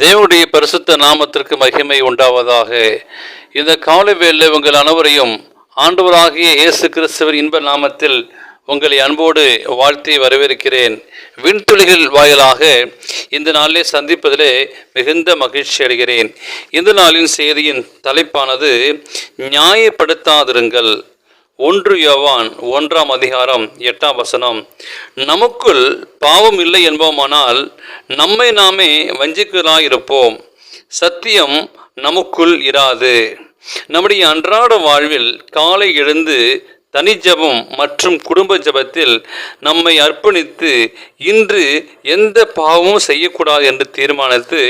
தேவனுடைய பரிசுத்த நாமத்திற்கு மகிமை உண்டாவதாக. இந்த காலை வேளையில் உங்கள் அனைவரையும் ஆண்டவராகிய இயேசு கிறிஸ்துவின் இன்ப நாமத்தில் உங்களை அன்போடு வாழ்த்தி வரவேற்கிறேன். விண்துளிகள் வாயிலாக இந்த நாளிலே சந்திப்பதிலே மிகுந்த மகிழ்ச்சி அடைகிறேன். இந்த நாளின் செய்தியின் தலைப்பானது நியாயப்படுத்தாதிருங்கள். 1 யோவான் 1ஆம் அதிகாரம் 8ஆம் வசனம். நமக்குள் பாவம் இல்லை என்போமானால் நம்மை நாமே வஞ்சிக்கலாயிருப்போம், சத்தியம் நமக்குள் இராது. நம்முடைய அன்றாட வாழ்வில் காலை எழுந்து தனி ஜெபம் மற்றும் குடும்ப ஜெபத்தில் நம்மை அர்ப்பணித்து இன்று எந்த பாவமும் செய்யக்கூடாது என்று தீர்மானித்து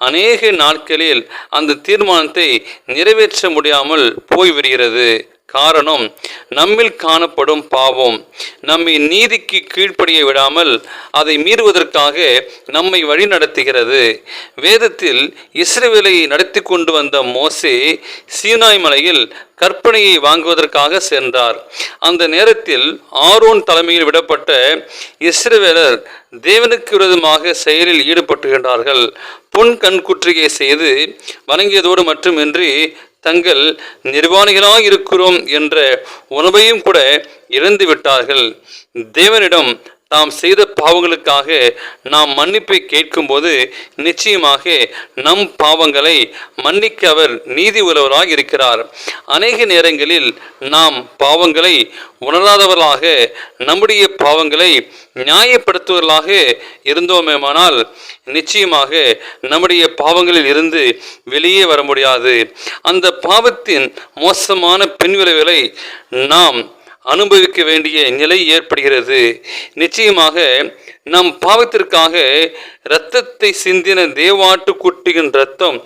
அநேக நாட்களில் அந்த தீர்மானத்தை நிறைவேற்ற முடியாமல் போய்விடுகிறது. காரணம், நம்மில் காணப்படும் பாவம் நம்மை நீதிக்கு கீழ்ப்படிய விடாமல் அதை மீறுவதற்காக நம்மை வழி நடத்துகிறது. வேதத்தில் இஸ்ரவேலை நடத்தி கொண்டு வந்த மோசே சீனாய் மலையில் கற்பனையை வாங்குவதற்காக சென்றார். அந்த நேரத்தில் ஆரோன் தலைமையில் விடப்பட்ட இஸ்ரவேலர் தேவனுக்கு விரோதமாக செயலில் ஈடுபட்டுகின்றார்கள். பொன் கண்குற்றியை செய்து வணங்கியதோடு மட்டுமின்றி தங்கள் நிர்வாணிகளாக இருக்கிறோம் என்ற உணவையும் கூட இழந்து விட்டார்கள். தேவனிடம் தாம் செய்த பாவங்களுக்காக நாம் மன்னிப்பை கேட்கும்போது நிச்சயமாக நம் பாவங்களை மன்னிக்க அவர் நீதி உள்ளவராக இருக்கிறார். அநேக நேரங்களில் நாம் பாவங்களை உணராதவர்களாக நம்முடைய பாவங்களை நியாயப்படுத்துவர்களாக இருந்தோமேமானால் நிச்சயமாக நம்முடைய பாவங்களில் இருந்து வெளியே வர முடியாது. அந்த பாவத்தின் மோசமான பின்விளைவுகளை நாம் அனுபவிக்க வேண்டிய நிலை ஏற்படுகிறது. நிச்சயமாக நம் பாவத்திற்காக இரத்தத்தை சிந்தின தேவாட்டு குட்டியின் இரத்தம்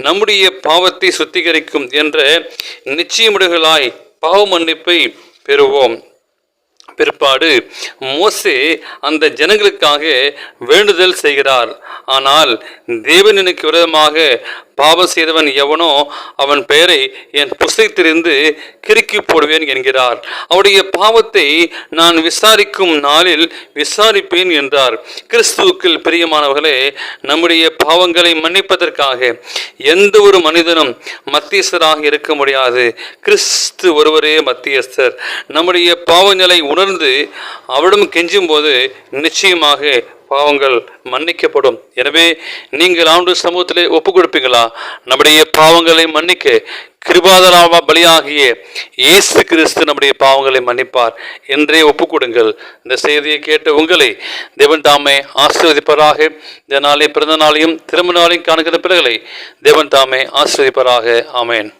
நம்முடைய பாவத்தை சுத்திகரிக்கும் என்ற நிச்சயமுடைகளாய் பாவ மன்னிப்பை பெறுவோம். பிற்பாடு மோசே அந்த ஜனங்களுக்காக வேண்டுதல் செய்கிறார். ஆனால் தேவனுக்கு விரோதமாக பாவம் செய்தவன் எவனோ அவன் பெயரை என் புஸ்தகத்திலிருந்து கிறுக்கி போடுவேன் என்கிறார். அவருடைய பாவத்தை நான் விசாரிக்கும் நாளில் விசாரிப்பேன் என்றார். கிறிஸ்துவுக்குள் பிரியமானவர்களே, நம்முடைய பாவங்களை மன்னிப்பதற்காக எந்த ஒரு மனிதனும் மத்தியஸ்தராக இருக்க முடியாது. கிறிஸ்து ஒருவரே மத்தியஸ்தர். நம்முடைய பாவ நிலை உணர்ந்து அவரிடம் கெஞ்சும் போது நிச்சயமாக பாவங்கள் மன்னிக்கப்படும். எனவே நீங்கள் ஆண்டு சமூகத்திலே ஒப்பு கொடுப்பீங்களா? நம்முடைய பாவங்களை மன்னிக்க கிருபாதார பலியாகிய இயேசு கிறிஸ்து நம்முடைய பாவங்களை மன்னிப்பார் என்றே ஒப்பு கொடுங்கள். இந்த செய்தியை கேட்ட உங்களை தேவன் தாமே ஆசீர்வதிப்பராக. இந்த நாளை பிறந்த நாளையும் திரும்ப நாளையும் காணுகிற பிள்ளைகளை தேவன் தாமே ஆசீர்வதிப்பராக. ஆமேன்.